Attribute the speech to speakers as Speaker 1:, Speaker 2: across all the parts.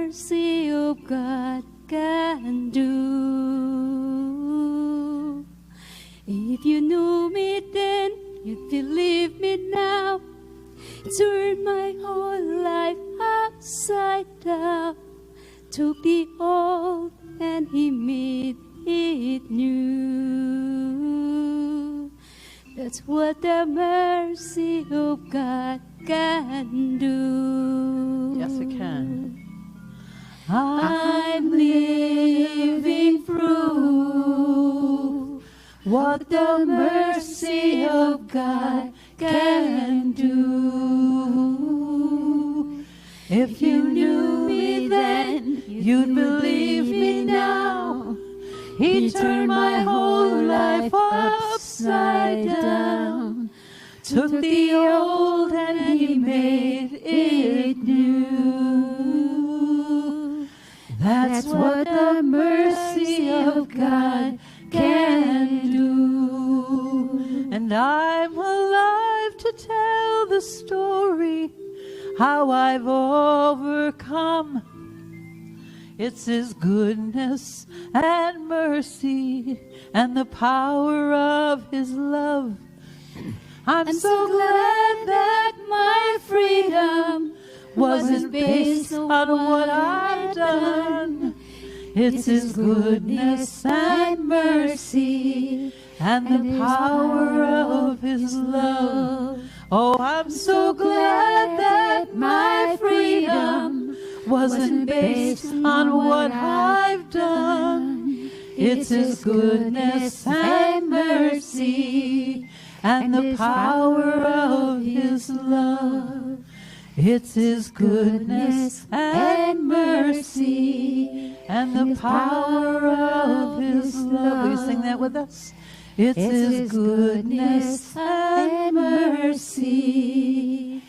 Speaker 1: mercy of God can do. If you knew me then, you'd believe me now. Turned my whole life upside down. Took the old and He made it new. That's what the mercy of God can do.
Speaker 2: Yes, it can.
Speaker 1: I'm living through what the mercy of God can do. If you knew me then, you'd believe me now. He turned my whole life upside down. Took the old and He made it new. That's what the mercy of God can do. And I'm alive to tell the story, how I've overcome. It's His goodness and mercy and the power of His love. I'm so glad that my freedom wasn't based on what I've done. It's His goodness and mercy and the power of His love. Oh, I'm so glad that my freedom wasn't based on what I've done. It's His goodness and mercy and the power of His love. It's His goodness and mercy and the power of His love. Will you sing that with us? It's His goodness and mercy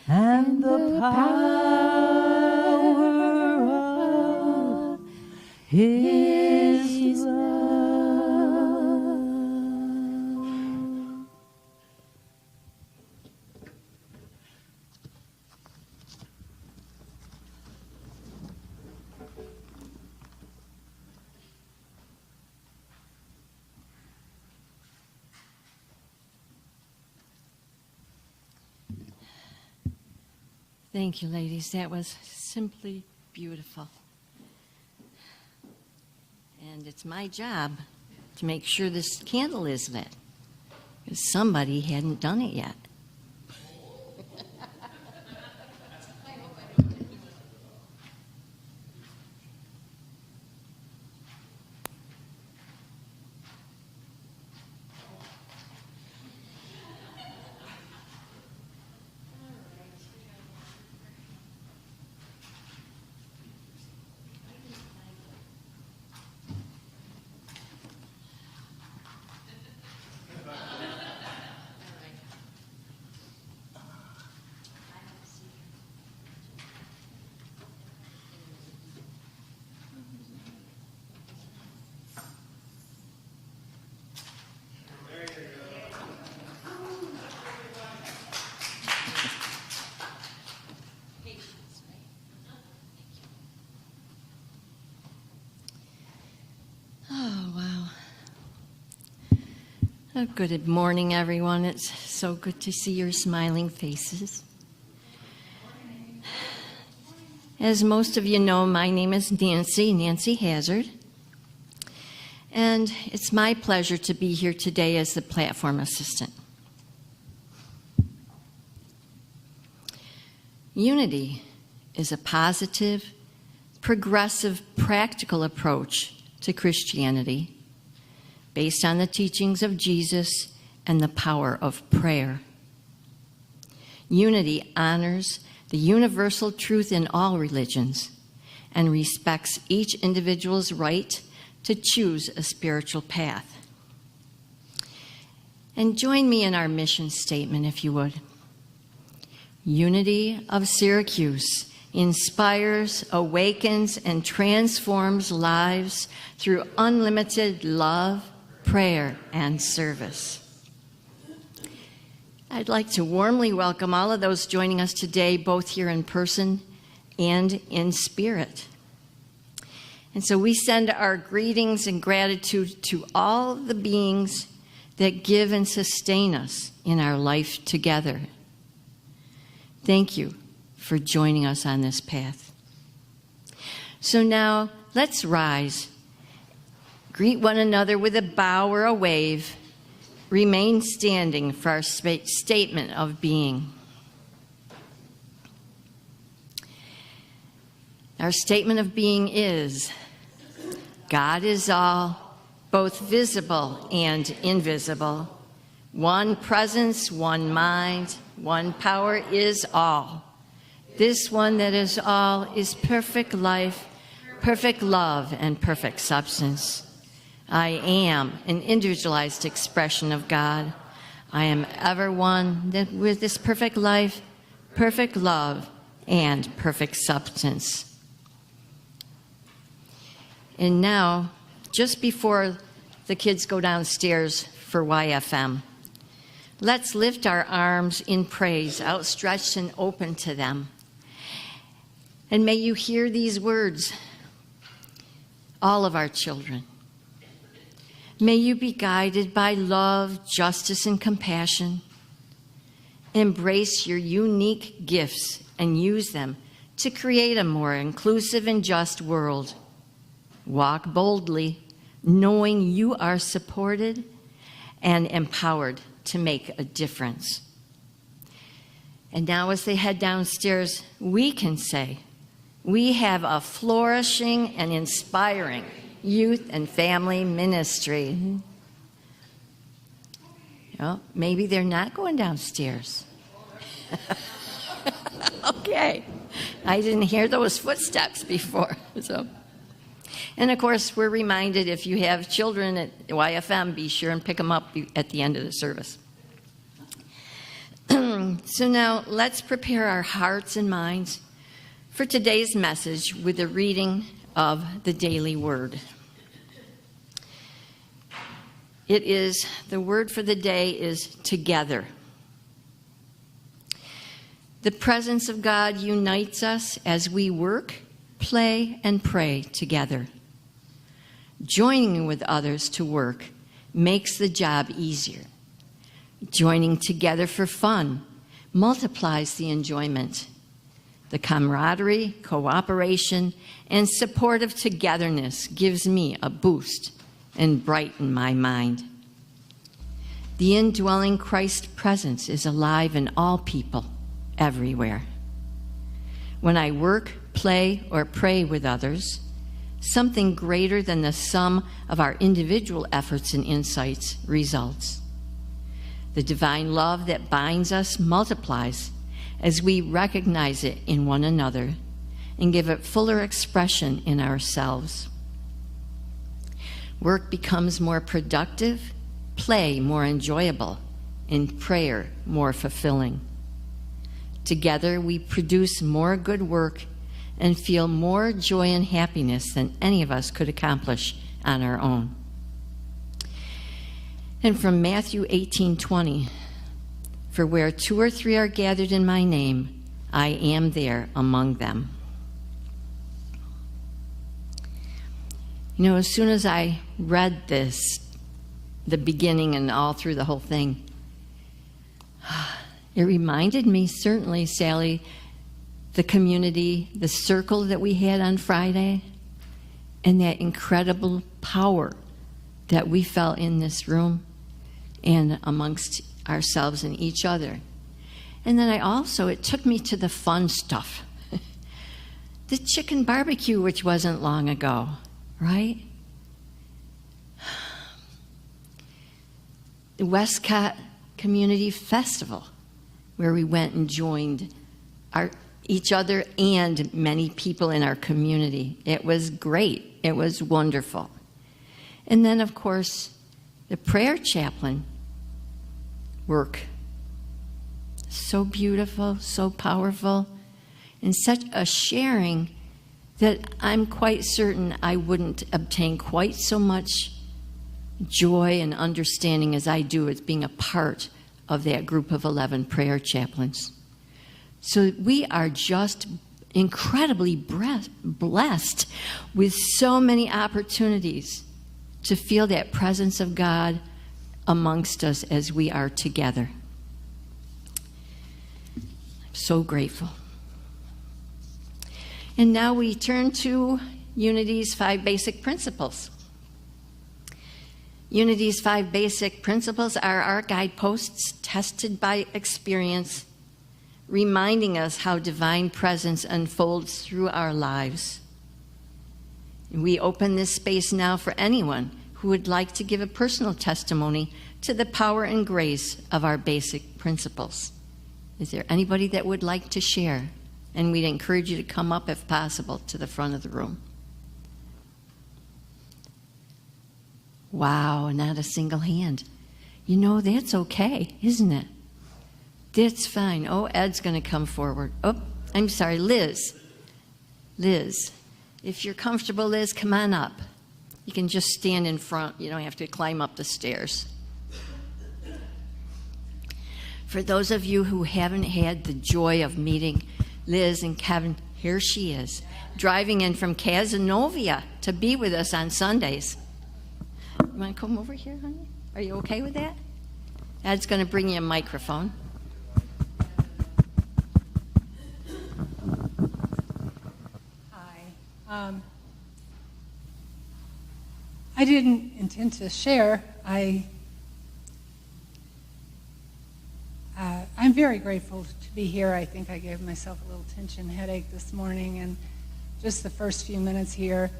Speaker 1: and the power of His love.
Speaker 3: Thank you, ladies. That was simply beautiful. And it's my job to make sure this candle is lit, because somebody hadn't done it yet. Good morning, everyone. It's so good to see your smiling faces. As most of you know, my name is Nancy Hazard, and it's my pleasure to be here today as the platform assistant. Unity is a positive, progressive, practical approach to Christianity based on the teachings of Jesus and the power of prayer. Unity honors the universal truth in all religions and respects each individual's right to choose a spiritual path. And join me in our mission statement, if you would. Unity of Syracuse inspires, awakens, and transforms lives through unlimited love, prayer, and service. I'd like to warmly welcome all of those joining us today, both here in person and in spirit. And so we send our greetings and gratitude to all the beings that give and sustain us in our life together. Thank you for joining us on this path. So now let's rise. Greet one another with a bow or a wave. Remain standing for our statement of being. Our statement of being is, God is all, both visible and invisible. One presence, one mind, one power is all. This one that is all is perfect life, perfect love, and perfect substance. I am an individualized expression of God. I am ever one that with this perfect life, perfect love, and perfect substance. And now, just before the kids go downstairs for YFM, let's lift our arms in praise, outstretched and open to them. And may you hear these words, all of our children. May you be guided by love, justice, and compassion. Embrace your unique gifts and use them to create a more inclusive and just world. Walk boldly, knowing you are supported and empowered to make a difference. And now as they head downstairs, we can say, we have a flourishing and inspiring youth and family ministry. Well, maybe they're not going downstairs. Okay. I didn't hear those footsteps before. And of course, we're reminded if you have children at YFM, be sure and pick them up at the end of the service. So now let's prepare our hearts and minds for today's message with the reading of the daily word. The word for the day is together. The presence of God unites us as we work, play, and pray together. Joining with others to work makes the job easier. Joining together for fun multiplies the enjoyment. The camaraderie, cooperation, and support of togetherness gives me a boost and brighten my mind. The indwelling Christ presence is alive in all people, everywhere. When I work, play, or pray with others, something greater than the sum of our individual efforts and insights results. The divine love that binds us multiplies as we recognize it in one another and give it fuller expression in ourselves. Work becomes more productive, play more enjoyable, and prayer more fulfilling. Together we produce more good work and feel more joy and happiness than any of us could accomplish on our own. And from Matthew 18:20, for where 2 or 3 are gathered in my name, I am there among them. You know, as soon as I read this, the beginning and all through the whole thing, it reminded me, certainly, Sally, the community, the circle that we had on Friday, and that incredible power that we felt in this room and amongst ourselves and each other. And then it took me to the fun stuff. The chicken barbecue, which wasn't long ago, right? The Westcott Community Festival, where we went and joined each other and many people in our community. It was great. It was wonderful. And then, of course, the prayer chaplain work. So beautiful, so powerful, and such a sharing that I'm quite certain I wouldn't obtain quite so much joy and understanding as I do as being a part of that group of 11 prayer chaplains. So we are just incredibly blessed with so many opportunities to feel that presence of God amongst us as we are together. I'm so grateful. And now we turn to Unity's 5 basic principles. Unity's 5 basic principles are our guideposts tested by experience, reminding us how divine presence unfolds through our lives. We open this space now for anyone who would like to give a personal testimony to the power and grace of our basic principles. Is there anybody that would like to share? And we'd encourage you to come up, if possible, to the front of the room. Wow, not a single hand. You know, that's okay, isn't it? That's fine. Oh, Ed's going to come forward. Oh, I'm sorry, Liz. Liz, if you're comfortable, Liz, come on up. You can just stand in front. You don't have to climb up the stairs. For those of you who haven't had the joy of meeting Liz and Kevin, here she is, driving in from Casanova to be with us on Sundays. You want to come over here, honey? Are you okay with that? Ed's going to bring you a microphone.
Speaker 2: Hi. I didn't intend to share. I'm very grateful to be here. I think I gave myself a little tension headache this morning, and just the first few minutes here,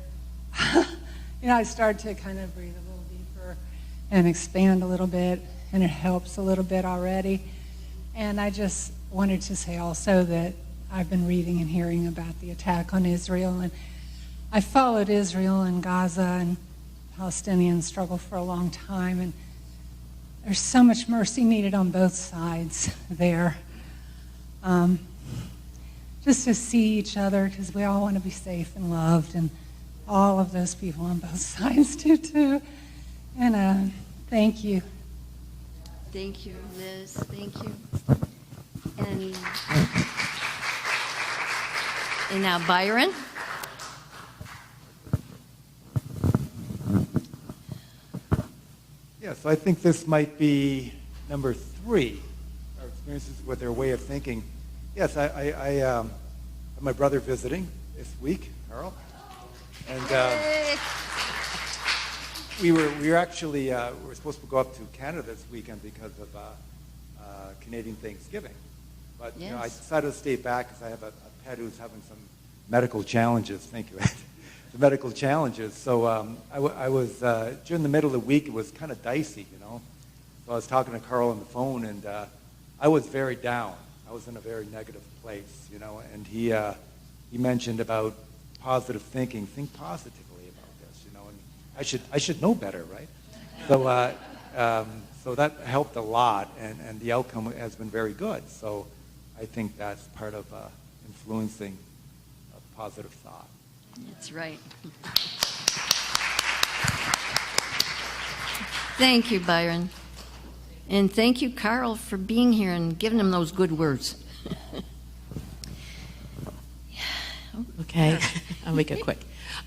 Speaker 2: I started to kind of breathe a little deeper and expand a little bit, and it helps a little bit already. And I just wanted to say also that I've been reading and hearing about the attack on Israel, and I followed Israel and Gaza and Palestinian struggle for a long time, and there's so much mercy needed on both sides there. Just to see each other, because we all want to be safe and loved, and all of those people on both sides do too. And thank you.
Speaker 3: Thank you, Liz. Thank you. And now Byron.
Speaker 4: Yes, I think this might be number 3, our experiences with their way of thinking. Yes, I have my brother visiting this week, Carl, and we were actually we were supposed to go up to Canada this weekend because of Canadian Thanksgiving, but
Speaker 3: yes.
Speaker 4: I decided to stay back because I have a pet who's having some medical challenges. Thank you. The medical challenges. So I was, during the middle of the week, it was kind of dicey, So I was talking to Carl on the phone, and I was very down. I was in a very negative place, And he mentioned about positive thinking. Think positively about this, And I should know better, right? So that helped a lot, and the outcome has been very good. So I think that's part of influencing a positive thought.
Speaker 3: That's right. Thank you, Byron. And thank you, Carl, for being here and giving him those good words.
Speaker 5: Okay, I'll make it quick.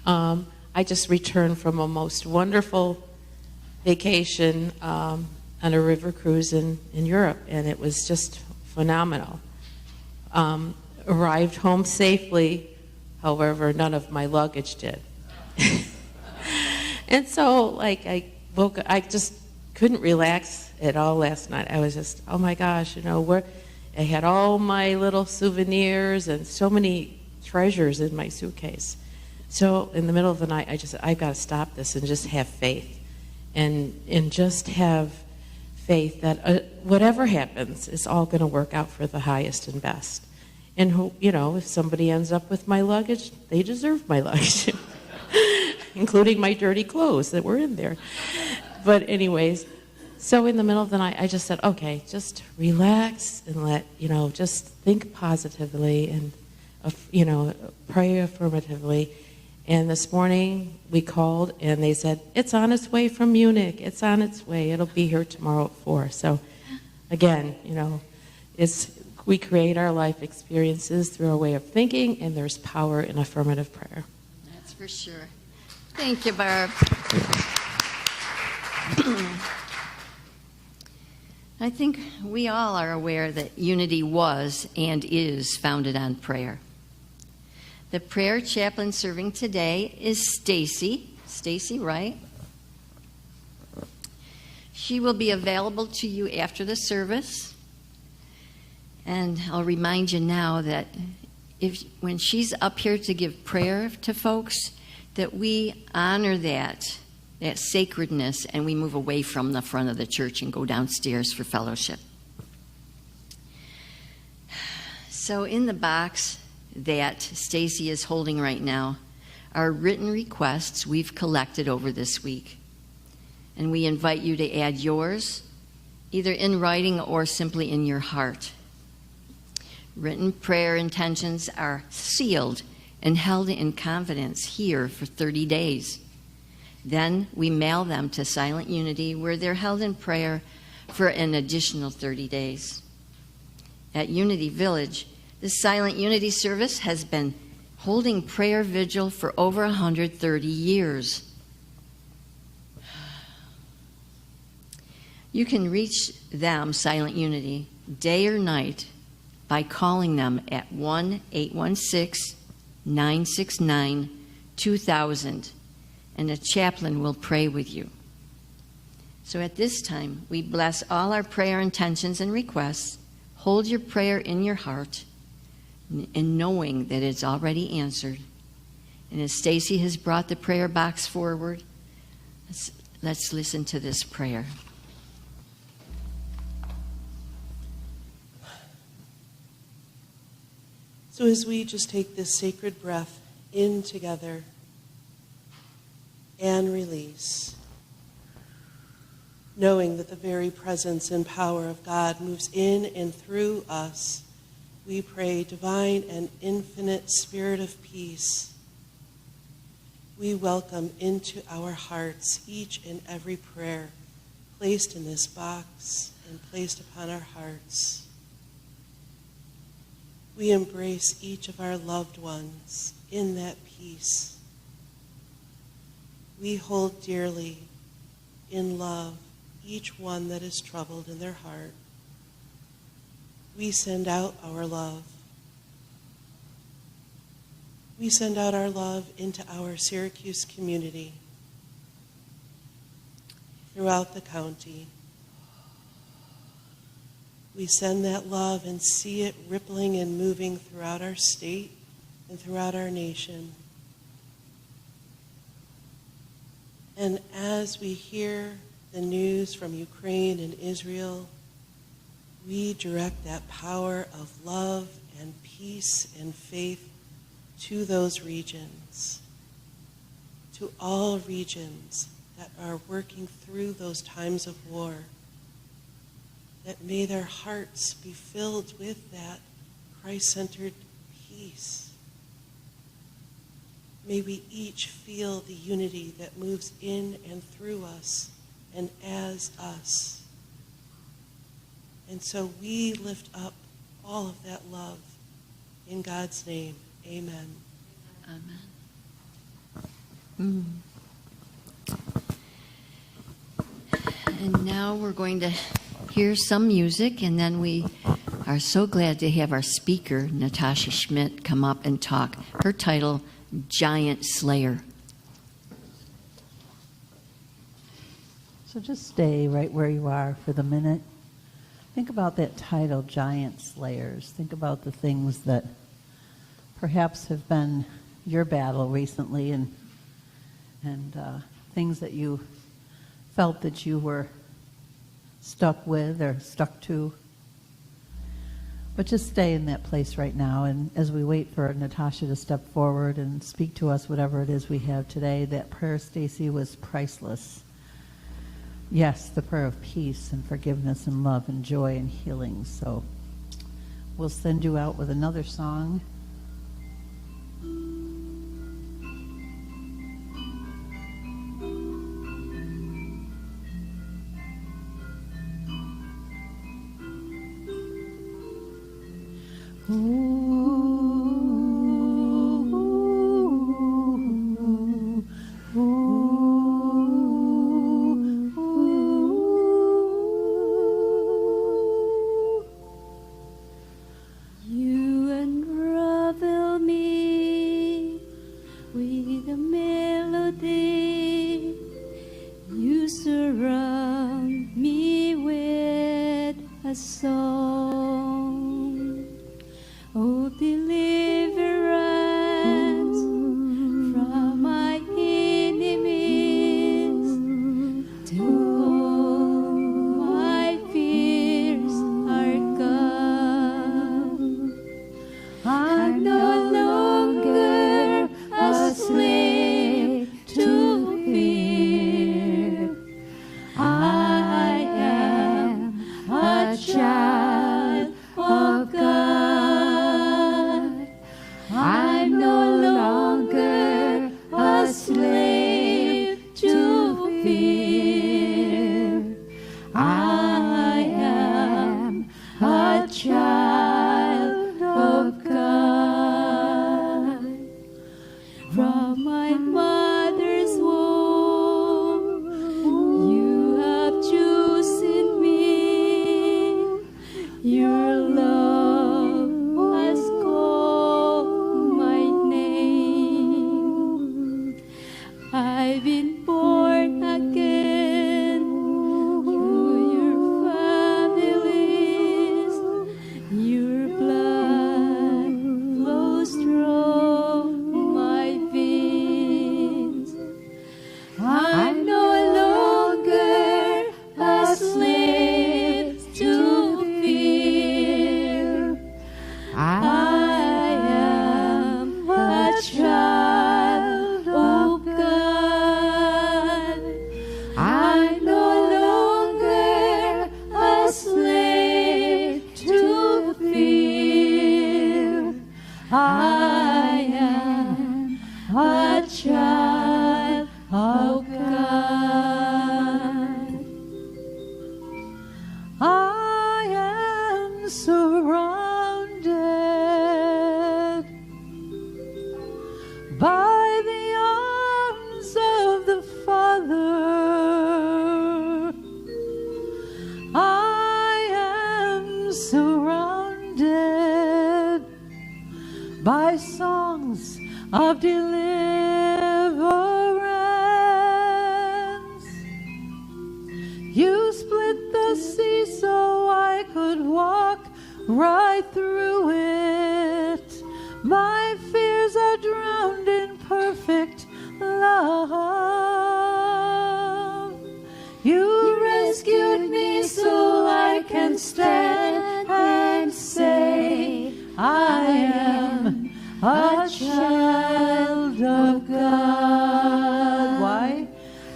Speaker 5: I just returned from a most wonderful vacation on a river cruise in Europe, and it was just phenomenal. Arrived home safely. However, none of my luggage did. And so, I woke up, I just couldn't relax at all last night. I was just, oh my gosh, I had all my little souvenirs and so many treasures in my suitcase. So in the middle of the night, I've got to stop this and just have faith. And just have faith that whatever happens, it's all going to work out for the highest and best. And, if somebody ends up with my luggage, they deserve my luggage, including my dirty clothes that were in there. But anyways, so in the middle of the night, I just said, okay, just relax and just think positively and, pray affirmatively. And this morning we called and they said, it's on its way from Munich. It's on its way. It'll be here tomorrow at 4. So again, it's We create our life experiences through our way of thinking, and there's power in affirmative prayer.
Speaker 3: That's for sure. Thank you, Barb. I think we all are aware that unity was and is founded on prayer. The prayer chaplain serving today is Stacy. Stacy, right? She will be available to you after the service. And I'll remind you now that when she's up here to give prayer to folks, that we honor that sacredness, and we move away from the front of the church and go downstairs for fellowship. So in the box that Stacy is holding right now are written requests we've collected over this week. And we invite you to add yours, either in writing or simply in your heart. Written prayer intentions are sealed and held in confidence here for 30 days. Then we mail them to Silent Unity, where they're held in prayer for an additional 30 days. At Unity Village, the Silent Unity service has been holding prayer vigil for over 130 years. You can reach them, Silent Unity, day or night by calling them at 1-816-969-2000. And a chaplain will pray with you. So at this time, we bless all our prayer intentions and requests. Hold your prayer in your heart, and knowing that it's already answered. And as Stacy has brought the prayer box forward, let's listen to this prayer.
Speaker 6: So as we just take this sacred breath in together, and release, knowing that the very presence and power of God moves in and through us, we pray, divine and infinite Spirit of peace, we welcome into our hearts each and every prayer placed in this box and placed upon our hearts. We embrace each of our loved ones in that peace. We hold dearly in love each one that is troubled in their heart. We send out our love. We send out our love into our Syracuse community, throughout the county. We send that love and see it rippling and moving throughout our state and throughout our nation. And as we hear the news from Ukraine and Israel, we direct that power of love and peace and faith to those regions, to all regions that are working through those times of war, that may their hearts be filled with that Christ-centered peace. May we each feel the unity that moves in and through us and as us. And so we lift up all of that love in God's name. Amen.
Speaker 3: Amen. And now we're going to hear some music, and then we are so glad to have our speaker, NATASHA SCHMIDT, come up and talk. Her title, Giant Slayer.
Speaker 1: So just stay right where you are for the minute. Think about that title, Giant Slayers. Think about the things that perhaps have been your battle recently, and things that you felt that you were stuck with or stuck to. But just stay in that place right now, and as we wait for NATASHA to step forward and speak to us, whatever it is we have today, that prayer, Stacy, was priceless. Yes, the prayer of peace and forgiveness and love and joy and healing. So we'll send you out with another song. fear. I am a child of God. From my mother's womb, you have chosen me. Your love has called my name. I've been born again through your families. Your blood flows through my veins. I'm no longer a slave to fear. I am a child of God. I'm no longer a slave to fear. I am a child of God. I am surrounded by the arms of the Father. I am surrounded by songs of deliverance. You split the sea so I could walk right through it. My fears are drowned in perfect love. You rescued me so I can stand and say, I am a child of God. Why?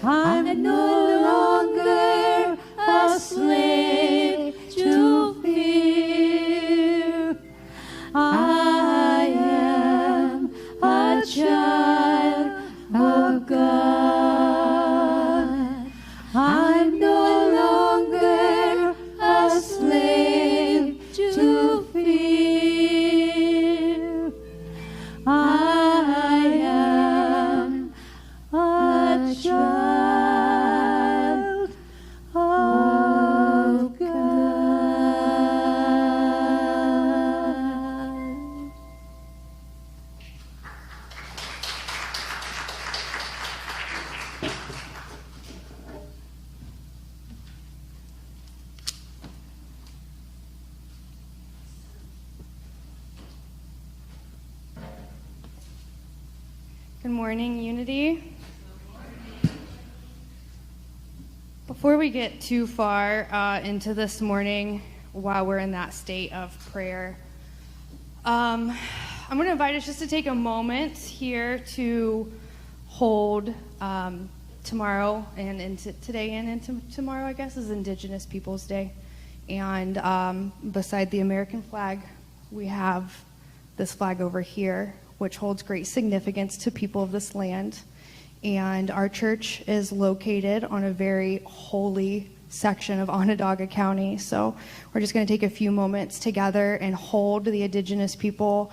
Speaker 1: I'm no longer a slave to fear. I am a child of God. I'm no longer a slave to fear. I am a child of God.
Speaker 7: Good morning, Unity. Before we get too far into this morning, while we're in that state of prayer, I'm going to invite us just to take a moment here to hold tomorrow and into today and into tomorrow, I guess, is Indigenous Peoples Day. And beside the American flag, we have this flag over here, which holds great significance to people of this land. And our church is located on a very holy section of Onondaga County. So we're just going to take a few moments together and hold the Indigenous people,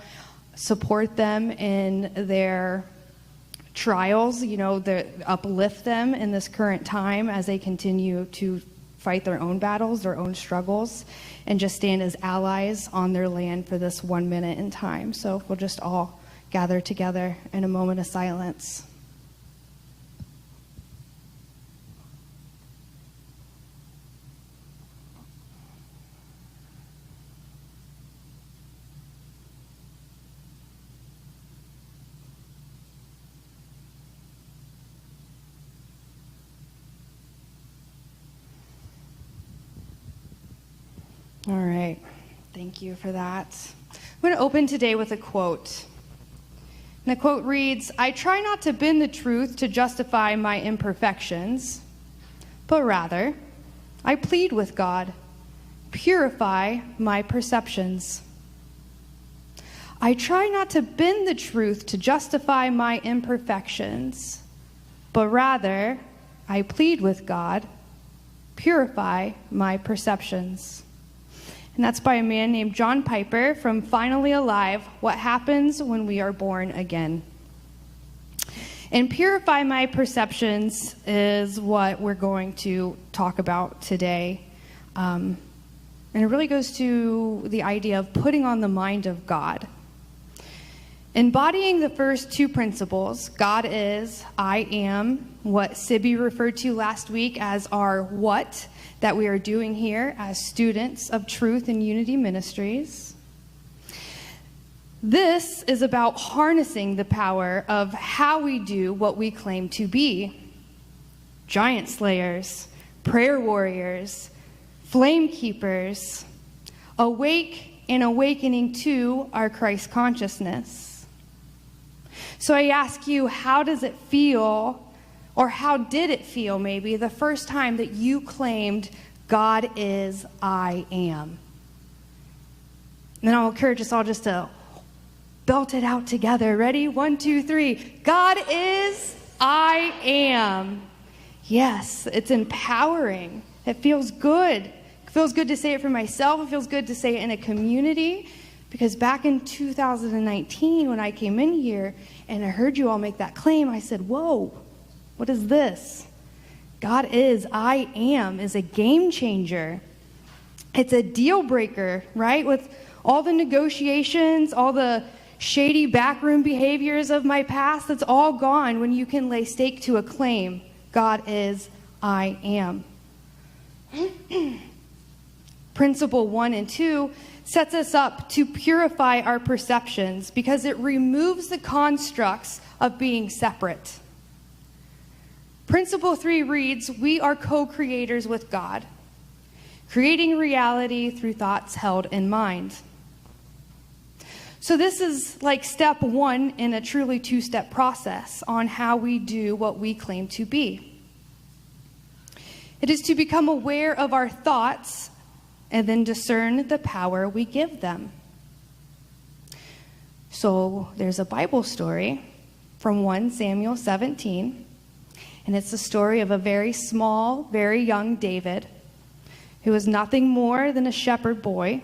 Speaker 7: support them in their trials, uplift them in this current time as they continue to fight their own battles, their own struggles, and just stand as allies on their land for this 1 minute in time. So we'll just all gather together in a moment of silence. All right, thank you for that. I'm going to open today with a quote. And the quote reads, "I try not to bend the truth to justify my imperfections, but rather, I plead with God, purify my perceptions. I try not to bend the truth to justify my imperfections, but rather, I plead with God, purify my perceptions. And that's by a man named John Piper from Finally Alive, What Happens When We Are Born Again. And purify my perceptions is what we're going to talk about today. And it really goes to the idea of putting on the mind of God. Embodying the first two principles, God is, I am, what Sibby referred to last week as our what that we are doing here as students of Truth and Unity Ministries. This is about harnessing the power of how we do what we claim to be. Giant slayers, prayer warriors, flame keepers, awake and awakening to our Christ consciousness. So I ask you, how does it feel, or how did it feel maybe, the first time that you claimed, God is, I am? And then I'll encourage us all just to belt it out together. Ready? 1, 2, 3. God is, I am. Yes, it's empowering. It feels good. It feels good to say it for myself. It feels good to say it in a community. Because back in 2019, when I came in here and I heard you all make that claim, I said, whoa, what is this? God is, I am, is a game changer. It's a deal breaker, right? With all the negotiations, all the shady backroom behaviors of my past, that's all gone when you can lay stake to a claim. God is, I am. Principle 1 and 2 sets us up to purify our perceptions because it removes the constructs of being separate. Principle 3 reads, we are co-creators with God, creating reality through thoughts held in mind. So this is like step 1 in a truly 2-step process on how we do what we claim to be. It is to become aware of our thoughts and then discern the power we give them. So there's a Bible story from 1 Samuel 17, and it's the story of a very small, very young David, who was nothing more than a shepherd boy.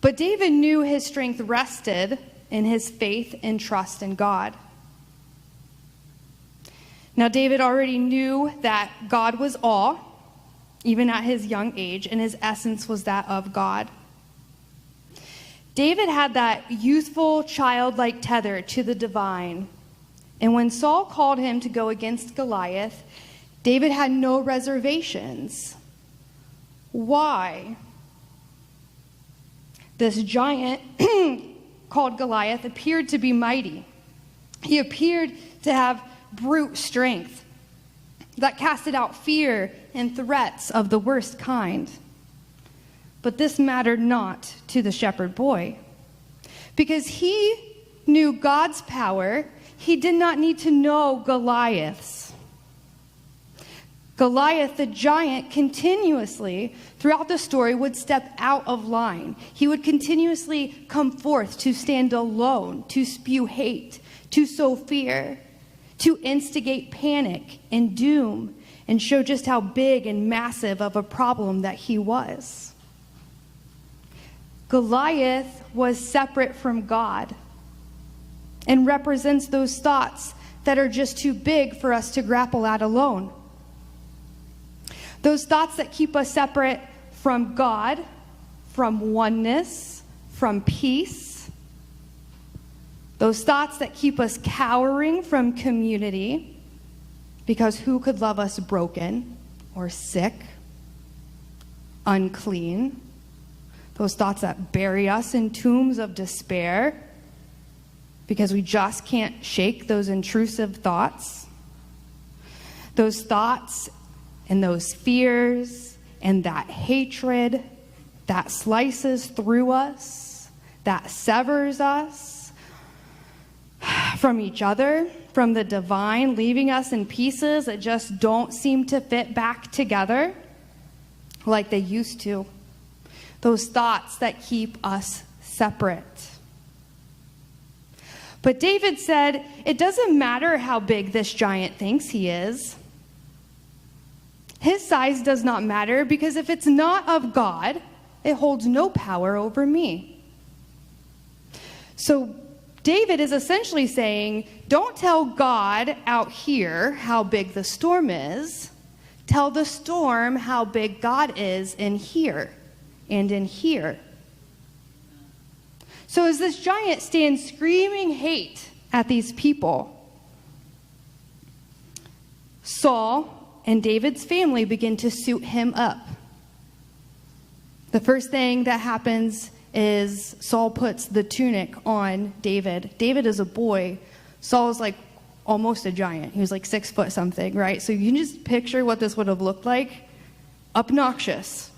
Speaker 7: But David knew his strength rested in his faith and trust in God. Now, David already knew that God was all, even at his young age, and his essence was that of God. David had that youthful, childlike tether to the divine. And when Saul called him to go against Goliath, David had no reservations. Why? This giant called Goliath appeared to be mighty. He appeared to have brute strength that casted out fear and threats of the worst kind. But this mattered not to the shepherd boy. Because he knew God's power, he did not need to know Goliath's. Goliath, the giant, continuously, throughout the story, would step out of line. He would continuously come forth to stand alone, to spew hate, to sow fear, to instigate panic and doom, and show just how big and massive of a problem that he was. Goliath was separate from God and represents those thoughts that are just too big for us to grapple at alone. Those thoughts that keep us separate from God, from oneness, from peace. Those thoughts that keep us cowering from community, because who could love us broken or sick, unclean? Those thoughts that bury us in tombs of despair, because we just can't shake those intrusive thoughts. Those thoughts and those fears and that hatred that slices through us, that severs us from each other, from the divine, leaving us in pieces that just don't seem to fit back together like they used to. Those thoughts that keep us separate. But David said, it doesn't matter how big this giant thinks he is. His size does not matter, because if it's not of God, it holds no power over me. So David is essentially saying, don't tell God out here how big the storm is. Tell the storm how big God is in here and in here. So as this giant stands screaming hate at these people, Saul and David's family begin to suit him up. The first thing that happens is Saul puts the tunic on David. David is a boy. Saul is like almost a giant. He was like 6 foot something, right? So you can just picture what this would have looked like. Obnoxious.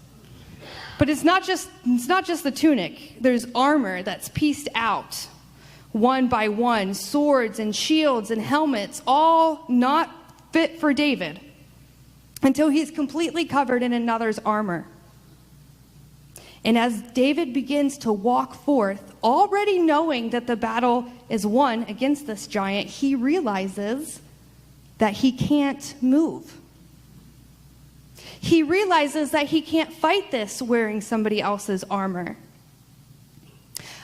Speaker 7: But it's not just the tunic. There's armor that's pieced out one by one, swords and shields and helmets, all not fit for David, until he's completely covered in another's armor. And as David begins to walk forth, already knowing that the battle is won against this giant, he realizes that he can't move. He realizes that he can't fight this wearing somebody else's armor.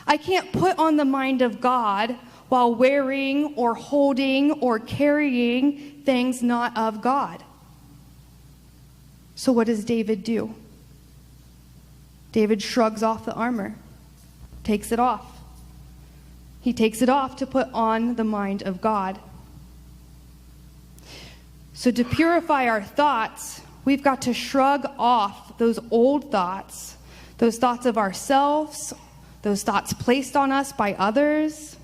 Speaker 7: I can't put on the mind of God while wearing or holding or carrying things not of God. So what does David do? David shrugs off the armor, takes it off. He takes it off to put on the mind of God. So to purify our thoughts, we've got to shrug off those old thoughts, those thoughts of ourselves, those thoughts placed on us by others.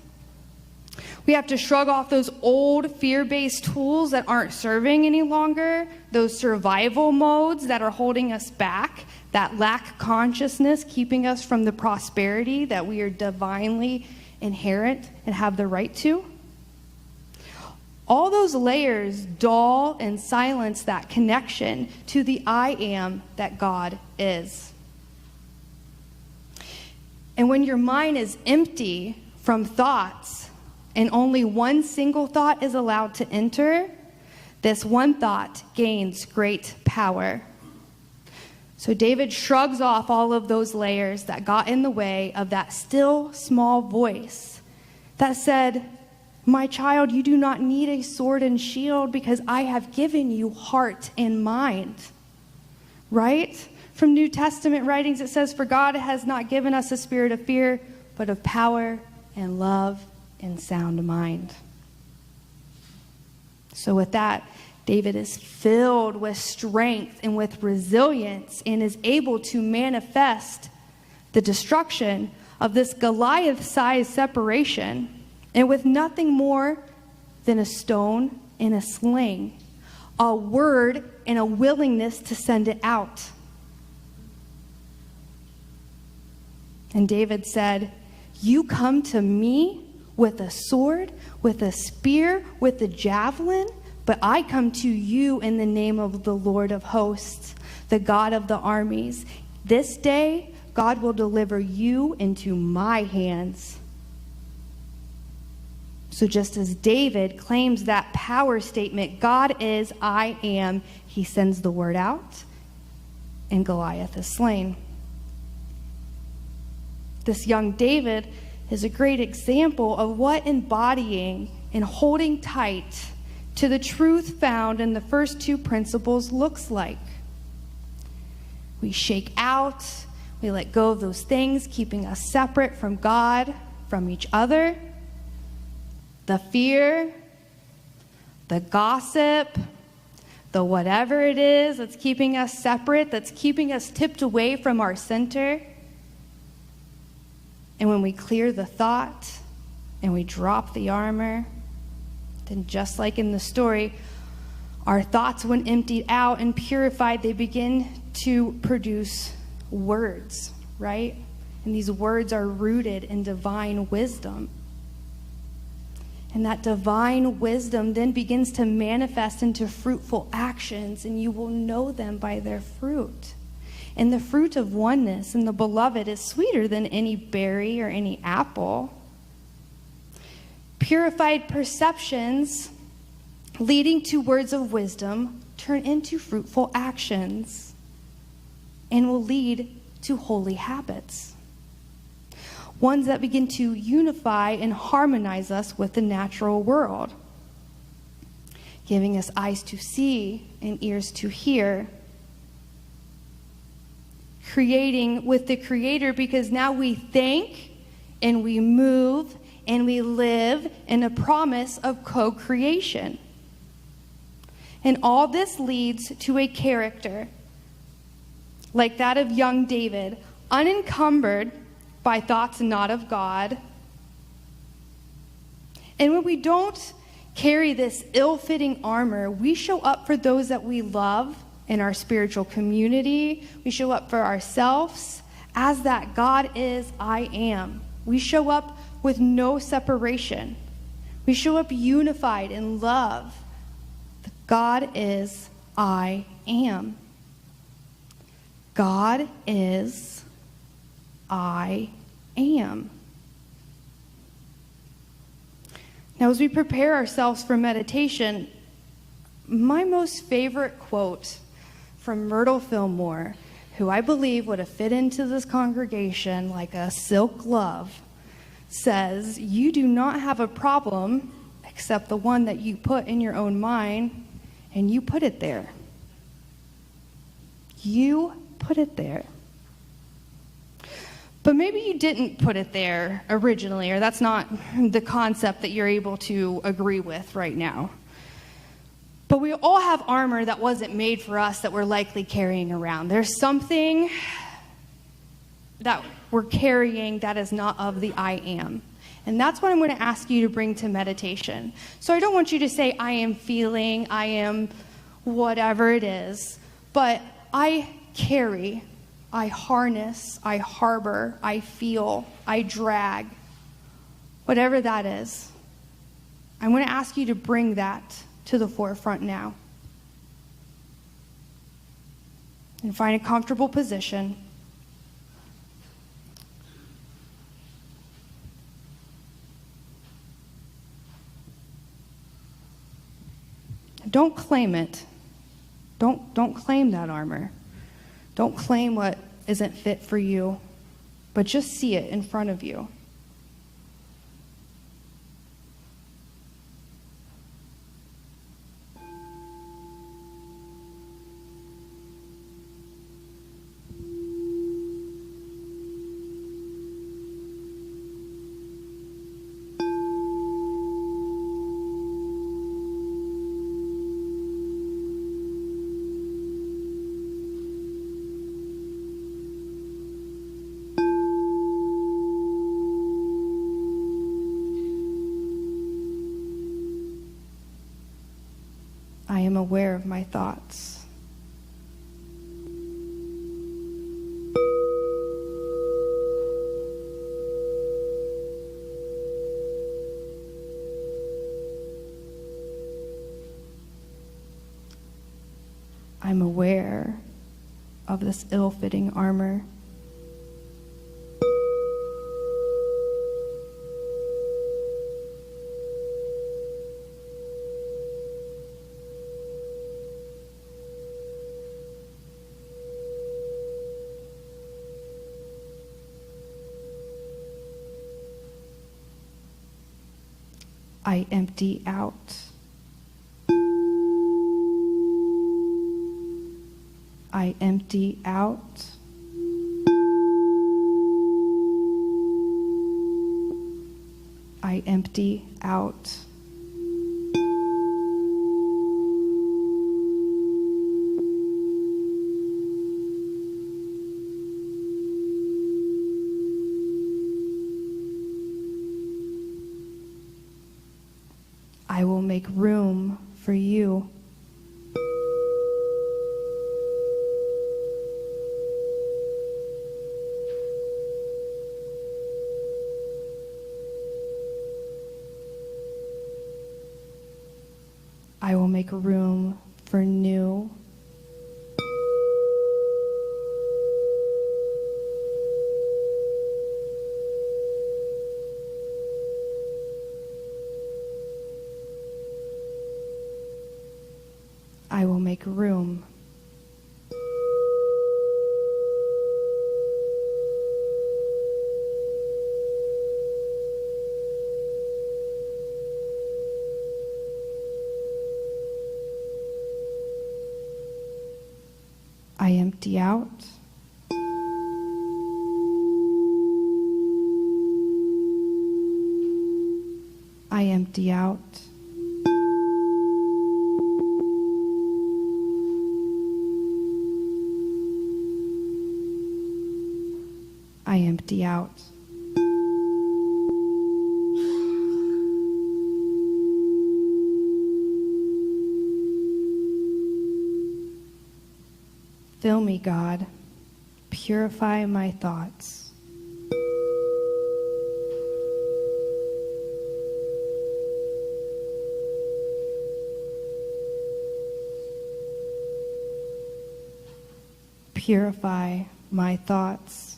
Speaker 7: We have to shrug off those old fear-based tools that aren't serving any longer, those survival modes that are holding us back, that lack consciousness keeping us from the prosperity that we are divinely inherent and have the right to. All those layers dull and silence that connection to the I am that God is. And when your mind is empty from thoughts and only one single thought is allowed to enter, this one thought gains great power. So David shrugs off all of those layers that got in the way of that still small voice that said, my child, you do not need a sword and shield because I have given you heart and mind. Right? From New Testament writings, it says, for God has not given us a spirit of fear, but of power and love and sound mind. So with that, David is filled with strength and with resilience and is able to manifest the destruction of this Goliath-sized separation, and with nothing more than a stone and a sling, a word and a willingness to send it out. And David said, you come to me with a sword, with a spear, with a javelin, but I come to you in the name of the Lord of hosts, the God of the armies. This day, God will deliver you into my hands. So just as David claims that power statement, God is, I am, he sends the word out, and Goliath is slain. This young David is a great example of what embodying and holding tight to the truth found in the first two principles looks like. We shake out, we let go of those things keeping us separate from God, from each other. The fear, the gossip, the whatever it is that's keeping us separate, that's keeping us tipped away from our center. And when we clear the thought and we drop the armor, then just like in the story, our thoughts, when emptied out and purified, they begin to produce words, right? And these words are rooted in divine wisdom. And that divine wisdom then begins to manifest into fruitful actions, and you will know them by their fruit. And the fruit of oneness in the beloved is sweeter than any berry or any apple. Purified perceptions leading to words of wisdom turn into fruitful actions and will lead to holy habits. Ones that begin to unify and harmonize us with the natural world, giving us eyes to see and ears to hear. Creating with the Creator, because now we think and we move and we live in a promise of co-creation. And all this leads to a character like that of young David, unencumbered by thoughts not of God. And when we don't carry this ill-fitting armor, we show up for those that we love in our spiritual community. We show up for ourselves as that God is, I am. We show up with no separation. We show up unified in love. God is, I am. God is, I am. Now, as we prepare ourselves for meditation, my most favorite quote from Myrtle Fillmore, who I believe would have fit into this congregation like a silk glove, says, "You do not have a problem except the one that you put in your own mind, and you put it there." You put it there. But maybe you didn't put it there originally, or that's not the concept that you're able to agree with right now. But we all have armor that wasn't made for us that we're likely carrying around. There's something that we're carrying that is not of the I am. And that's what I'm going to ask you to bring to meditation. So I don't want you to say, I am feeling, I am whatever it is, but I carry, I harness, I harbor, I feel, I drag, whatever that is. I'm going to ask you to bring that to the forefront now. And find a comfortable position. Don't claim it. Don't claim that armor. Don't claim what isn't fit for you, but just see it in front of you. I am aware of my thoughts. I'm aware of this ill-fitting armor. I empty out. I empty out. I empty out. I will make room for you. I will make room for new. I will make room. I empty out. I empty out. I empty out. Fill me, God. Purify my thoughts. Purify my thoughts.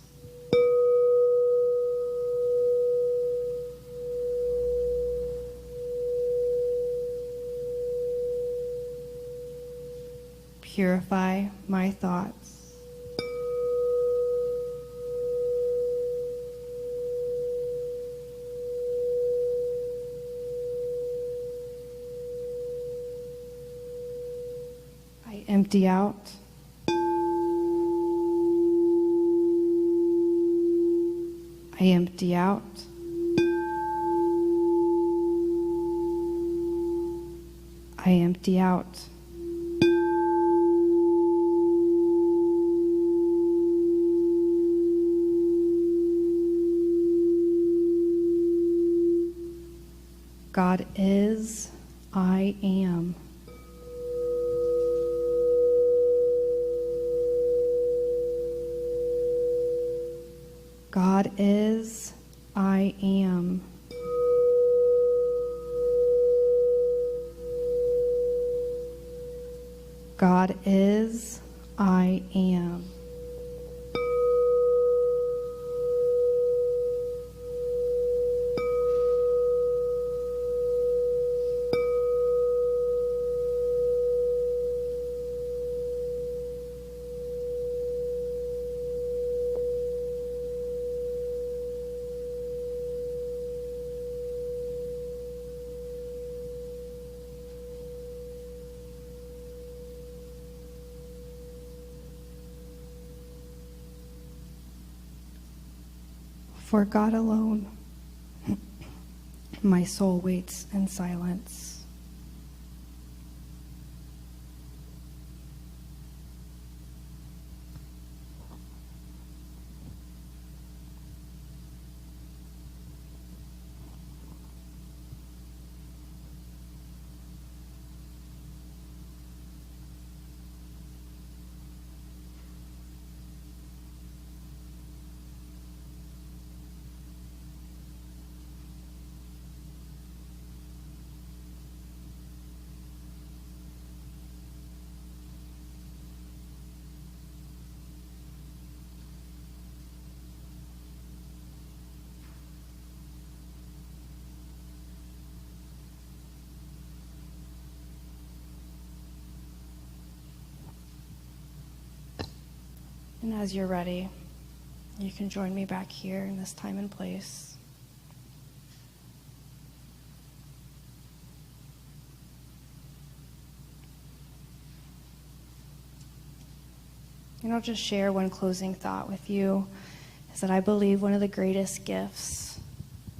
Speaker 7: Purify my thoughts. I empty out. I empty out. I empty out. God is, I am. God is, I am. God is, I am. For God alone, my soul waits in silence. And as you're ready, you can join me back here in this time and place. And I'll just share one closing thought with you, is that I believe one of the greatest gifts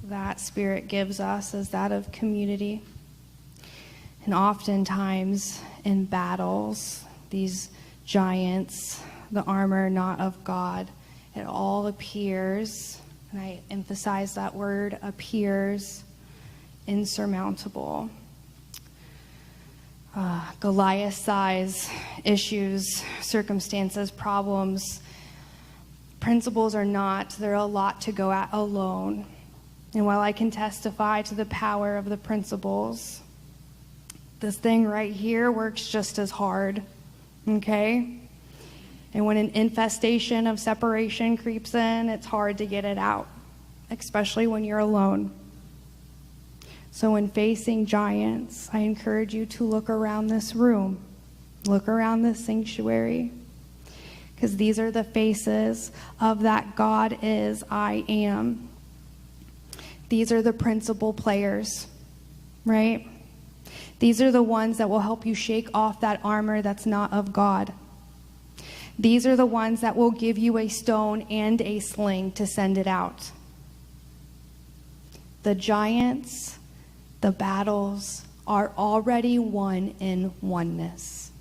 Speaker 7: that Spirit gives us is that of community. And oftentimes in battles, these giants, the armor not of God, it all appears, and I emphasize that word, appears, insurmountable. Goliath-size issues, circumstances, problems, principles are not, they're a lot to go at alone. And while I can testify to the power of the principles, this thing right here works just as hard, okay? And when an infestation of separation creeps in, it's hard to get it out, especially when you're alone. So when facing giants, I encourage you to look around this room, Look around this sanctuary, because these are the faces of that God is, I am. These are the principal players, right? These are the ones that will help you shake off that armor that's not of God. These are the ones that will give you a stone and a sling to send it out. The giants, the battles are already won in oneness.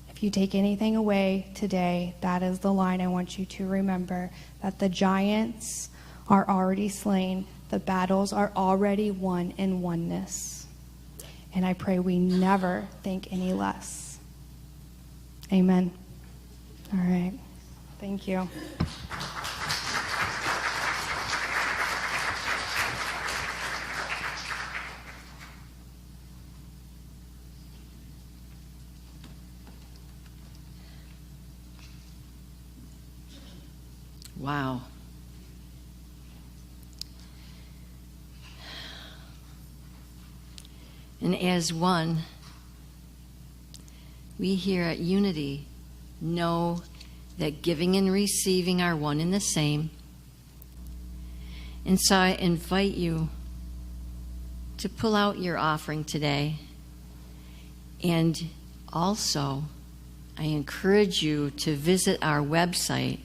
Speaker 7: If you take anything away today, that is the line I want you to remember, that the giants are already slain. The battles are already won in oneness. And I pray we never think any less. Amen. All right. Thank you.
Speaker 3: Wow. And as one, we here at Unity know that giving and receiving are one and the same. And so I invite you to pull out your offering today. And also, I encourage you to visit our website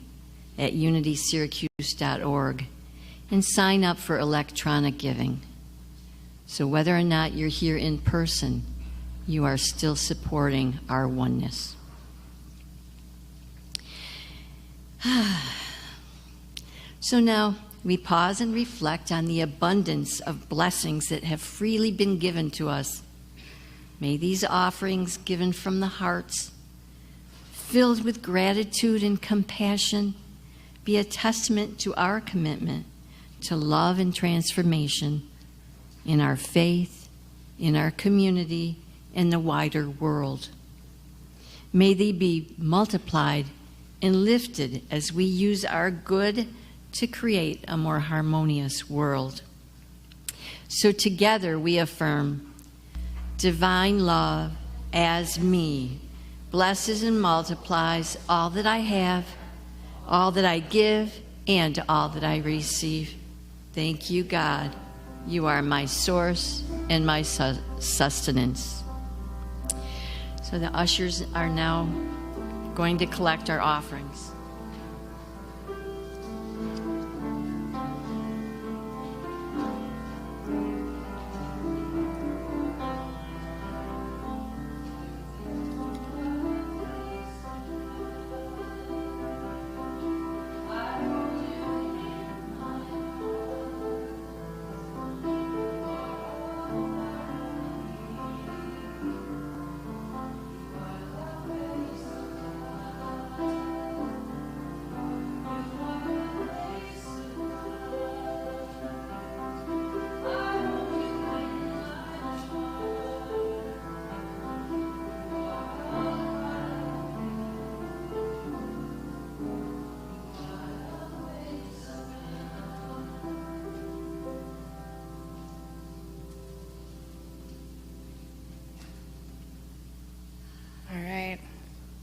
Speaker 3: at unitysyracuse.org and sign up for electronic giving. So whether or not you're here in person, you are still supporting our oneness. So now we pause and reflect on the abundance of blessings that have freely been given to us. May these offerings given from the hearts, filled with gratitude and compassion, be a testament to our commitment to love and transformation in our faith, in our community, and the wider world. May they be multiplied and lifted as we use our good to create a more harmonious world. So together we affirm, divine love as me blesses and multiplies all that I have, all that I give, and all that I receive. Thank you, God. You are my source and my sustenance. So the ushers are now going to collect our offerings.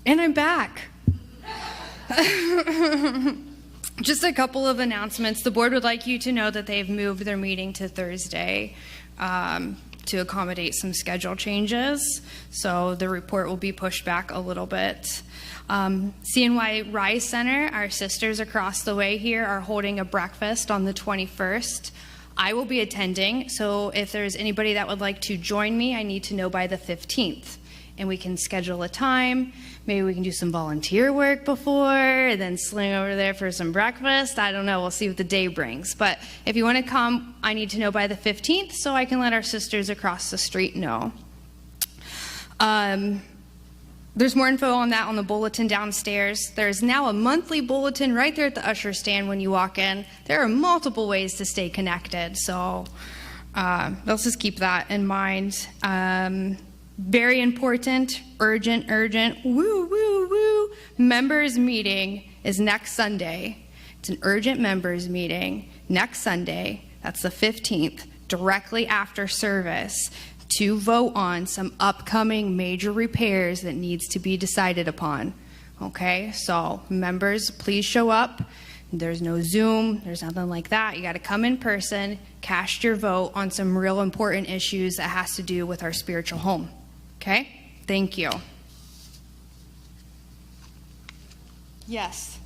Speaker 7: And I'm back. Just a couple of announcements. The board would like you to know that they've moved their meeting to Thursday to accommodate some schedule changes. So the report will be pushed back a little bit. CNY Rise Center, our sisters across the way here, are holding a breakfast on the 21st. I will be attending, so if there's anybody that would like to join me, I need to know by the 15th. And we can schedule a time. Maybe we can do some volunteer work before, and then sling over there for some breakfast. I don't know. We'll see what the day brings. But if you want to come, I need to know by the 15th so I can let our sisters across the street know. There's more info on that on the bulletin downstairs. There's now a monthly bulletin right there at the usher stand when you walk in. There are multiple ways to stay connected, so let's just keep that in mind. Very important, urgent, woo, woo, woo. Members meeting is next Sunday. It's an urgent members meeting next Sunday. That's the 15th, directly after service, to vote on some upcoming major repairs that needs to be decided upon. Okay, so members, please show up. There's no Zoom, there's nothing like that. You got to come in person, cast your vote on some real important issues that has to do with our spiritual home. Okay, thank you. Yes.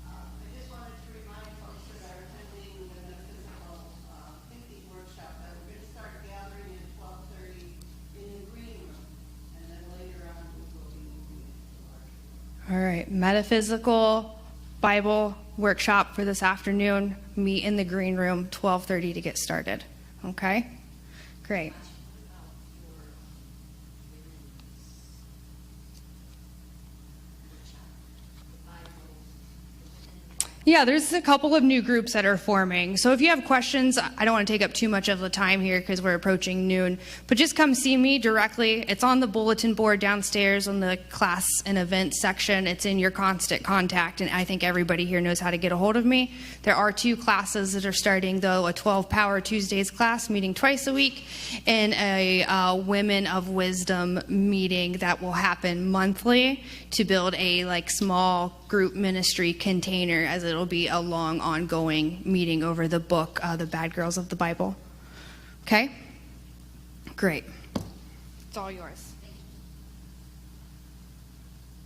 Speaker 8: I just wanted to remind folks that are attending the physical thinking workshop that we're going to start gathering at 12:30 in the green room, and then later on we will be moving into the larger room.
Speaker 7: All right, metaphysical Bible workshop for this afternoon. Meet in the green room, 12:30 to get started. Okay? Great. Yeah, there's a couple of new groups that are forming. So if you have questions, I don't want to take up too much of the time here because we're approaching noon, but just come see me directly. It's on the bulletin board downstairs on the class and events section. It's in your constant contact, and I think everybody here knows how to get a hold of me. There are 2 classes that are starting, though, a 12 Power Tuesdays class meeting twice a week and a Women of Wisdom meeting that will happen monthly to build a small group ministry container, as it'll be a long ongoing meeting over the book, The Bad Girls of the Bible. Okay? Great. It's all yours.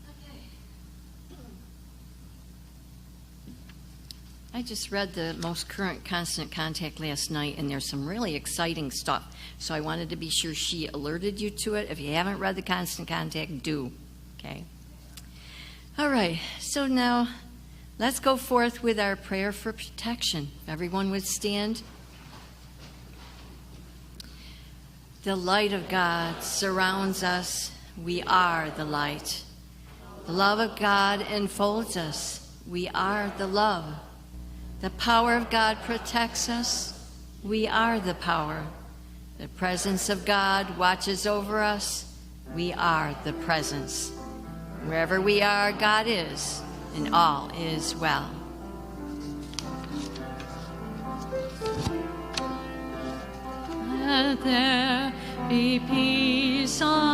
Speaker 3: Okay. I just read the most current constant contact last night, and there's some really exciting stuff. So I wanted to be sure she alerted you to it. If you haven't read the constant contact, do. Okay? All right. So now let's go forth with our prayer for protection. If everyone would stand. The light of God surrounds us. We are the light. The love of God enfolds us. We are the love. The power of God protects us. We are the power. The presence of God watches over us. We are the presence. Wherever we are, God is, and all is well. Let there be peace on